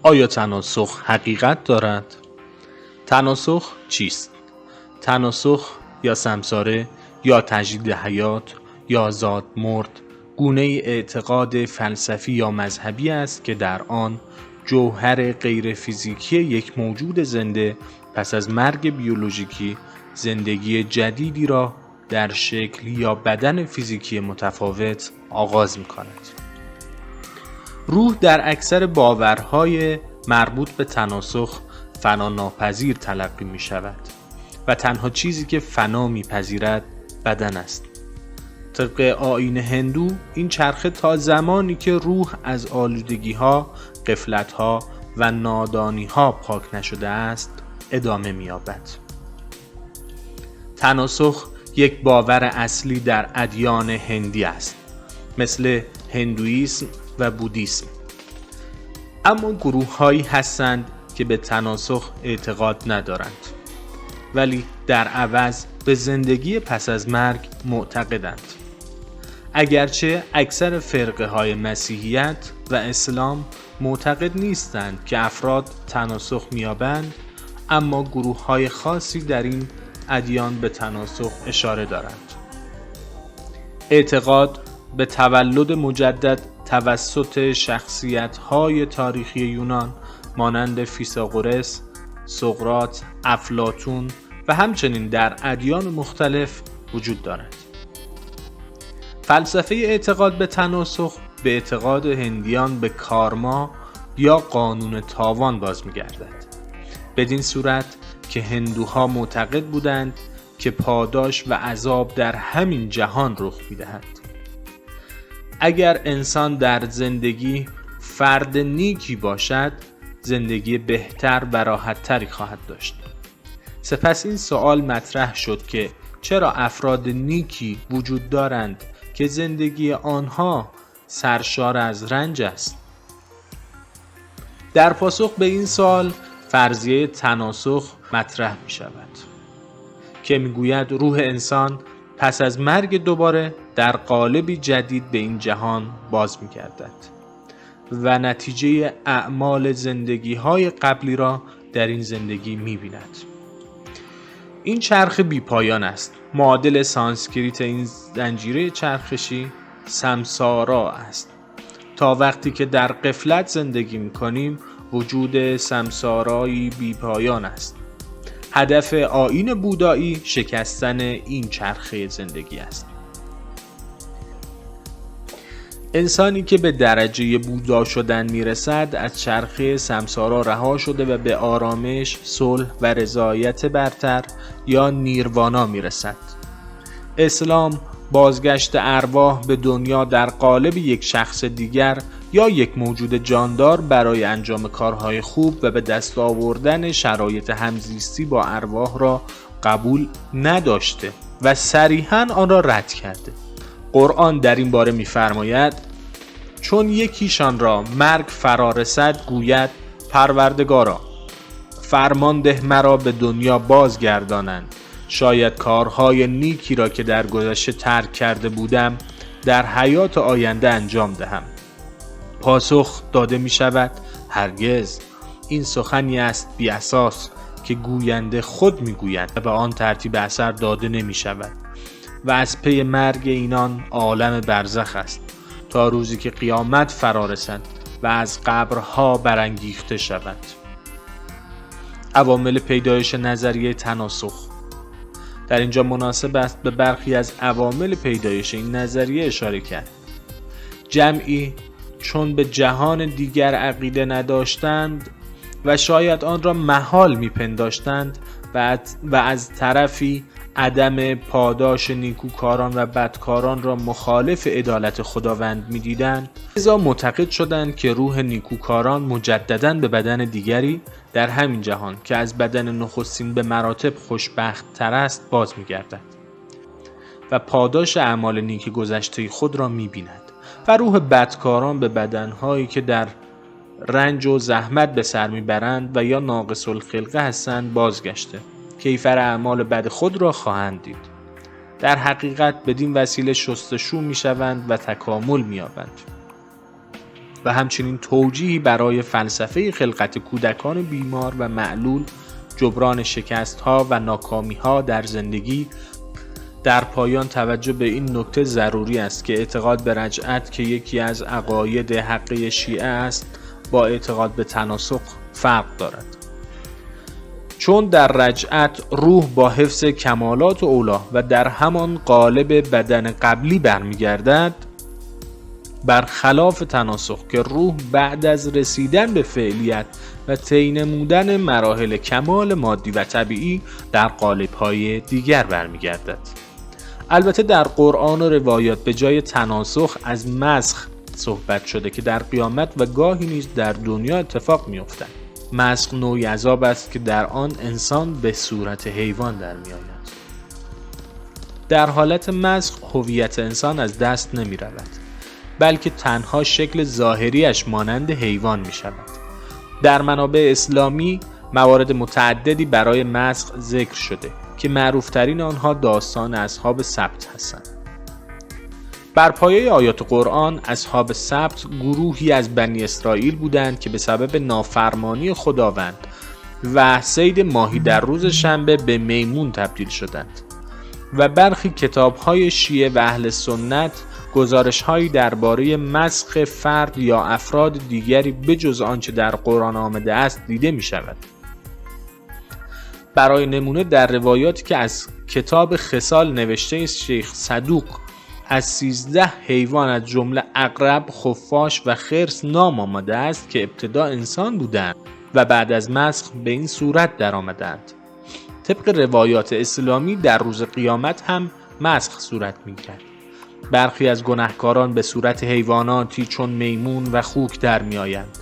آیا تناسخ حقیقت دارد؟ تناسخ چیست؟ تناسخ یا سمساره یا تجدید حیات یا زاد مرد گونه اعتقاد فلسفی یا مذهبی است که در آن جوهر غیر فیزیکی یک موجود زنده پس از مرگ بیولوژیکی زندگی جدیدی را در شکل یا بدن فیزیکی متفاوت آغاز می کند. روح در اکثر باورهای مربوط به تناسخ فنا ناپذیر تلقی می شود و تنها چیزی که فنا می پذیرد بدن است. طبق آیین هندو این چرخه تا زمانی که روح از آلودگی ها، غفلت ها و نادانی ها پاک نشده است ادامه می یابد. تناسخ یک باور اصلی در ادیان هندی است، مثل هندویسم و بودیسم. اما گروه هایی هستند که به تناسخ اعتقاد ندارند ولی در عوض به زندگی پس از مرگ معتقدند. اگرچه اکثر فرقه های مسیحیت و اسلام معتقد نیستند که افراد تناسخ می‌یابند، اما گروه های خاصی در این ادیان به تناسخ اشاره دارند. اعتقاد به تولد مجدد توسط شخصیت‌های تاریخی یونان مانند فیثاغورس، سقراط، افلاطون و همچنین در ادیان مختلف وجود دارد. فلسفه اعتقاد به تناسخ به اعتقاد هندیان به کارما یا قانون تاوان باز می‌گردد. بدین صورت که هندوها معتقد بودند که پاداش و عذاب در همین جهان رخ می‌دهد. اگر انسان در زندگی فرد نیکی باشد، زندگی بهتر و راحت‌تری خواهد داشت. سپس این سوال مطرح شد که چرا افراد نیکی وجود دارند که زندگی آنها سرشار از رنج است؟ در پاسخ به این سوال فرضیه تناسخ مطرح می شود که می گوید روح انسان پس از مرگ دوباره در قالبی جدید به این جهان باز می گردد و نتیجه اعمال زندگی های قبلی را در این زندگی می بیند. این چرخ بی پایان است. معادل سانسکریت این زنجیره چرخشی سمسارا است. تا وقتی که در غفلت زندگی می کنیم وجود سمسارایی بی پایان است. هدف آیین بودایی شکستن این چرخه زندگی است. انسانی که به درجه بودا شدن میرسد از چرخه سمسارا رها شده و به آرامش، صلح و رضایت برتر یا نیروانا میرسد. اسلام بازگشت ارواح به دنیا در قالب یک شخص دیگر یا یک موجود جاندار برای انجام کارهای خوب و به دست آوردن شرایط همزیستی با ارواح را قبول نداشته و صریحاً آن را رد کرده. قرآن در این باره می‌فرماید چون یکیشان را مرگ فرا رسد گوید پروردگارا فرمان ده مرا به دنیا بازگردانند، شاید کارهای نیکی را که در گذشته ترک کرده بودم در حیات آینده انجام دهم. پاسخ داده می شود هرگز، این سخنی است بی اساس که گوینده خود می گوید و به آن ترتیب اثر داده نمی شود و از پی مرگ اینان عالم برزخ است تا روزی که قیامت فرا رسد و از قبرها برانگیخته شود. عوامل پیدایش نظریه تناسخ. در اینجا مناسب است به برخی از عوامل پیدایش این نظریه اشاره کرد. جمعی چون به جهان دیگر عقیده نداشتند و شاید آن را محال میپنداشتند و از طرفی عدم پاداش نیکوکاران و بدکاران را مخالف عدالت خداوند می‌دیدند، لذا معتقد شدند که روح نیکوکاران مجدداً به بدن دیگری در همین جهان که از بدن نخستین به مراتب خوشبخت‌تر است باز می‌گردد و پاداش اعمال نیک گذشته خود را می‌بیند و روح بدکاران به بدن‌هایی که در رنج و زحمت به سر می‌برند و یا ناقص الخلقه هستند بازگشته کیفر اعمال بد خود را خواهند دید. در حقیقت بدین وسیله شستشو می‌شوند و تکامل می‌یابند. و همچنین توجیهی برای فلسفه خلقت کودکان بیمار و معلول، جبران شکست‌ها و ناکامی‌ها در زندگی. در پایان توجه به این نکته ضروری است که اعتقاد به رجعت که یکی از عقاید حقه شیعه است با اعتقاد به تناسخ فرق دارد، چون در رجعت روح با حفظ کمالات اولی و در همان قالب بدن قبلی برمیگردد، برخلاف تناسخ که روح بعد از رسیدن به فعلیت و طی نمودن مراحل کمال مادی و طبیعی در قالب‌های دیگر برمیگردد. البته در قرآن و روایات به جای تناسخ از مسخ صحبت شده که در قیامت و گاهی نیز در دنیا اتفاق می‌افتد. مسخ نوعی عذاب است که در آن انسان به صورت حیوان در می‌آید. در حالت مسخ هویت انسان از دست نمی‌رود، بلکه تنها شکل ظاهریش مانند حیوان می‌شود. در منابع اسلامی موارد متعددی برای مسخ ذکر شده که معروفترین آنها داستان اصحاب سبت هستند. بر پایه آیات قرآن اصحاب سبت گروهی از بنی اسرائیل بودند که به سبب نافرمانی خداوند و صید ماهی در روز شنبه به میمون تبدیل شدند و برخی کتاب‌های شیعه و اهل سنت گزارش‌هایی درباره مسخ فرد یا افراد دیگری بجز آنچه در قرآن آمده است دیده می‌شود. برای نمونه در روایاتی که از کتاب خصال نوشته شیخ صدوق از 13 حیوان از جمله عقرب، خفاش و خرس نام آمده است که ابتدا انسان بودند و بعد از مسخ به این صورت در آمدند. طبق روایات اسلامی در روز قیامت هم مسخ صورت می‌گیرد. برخی از گناهکاران به صورت حیواناتی چون میمون و خوک در می‌آیند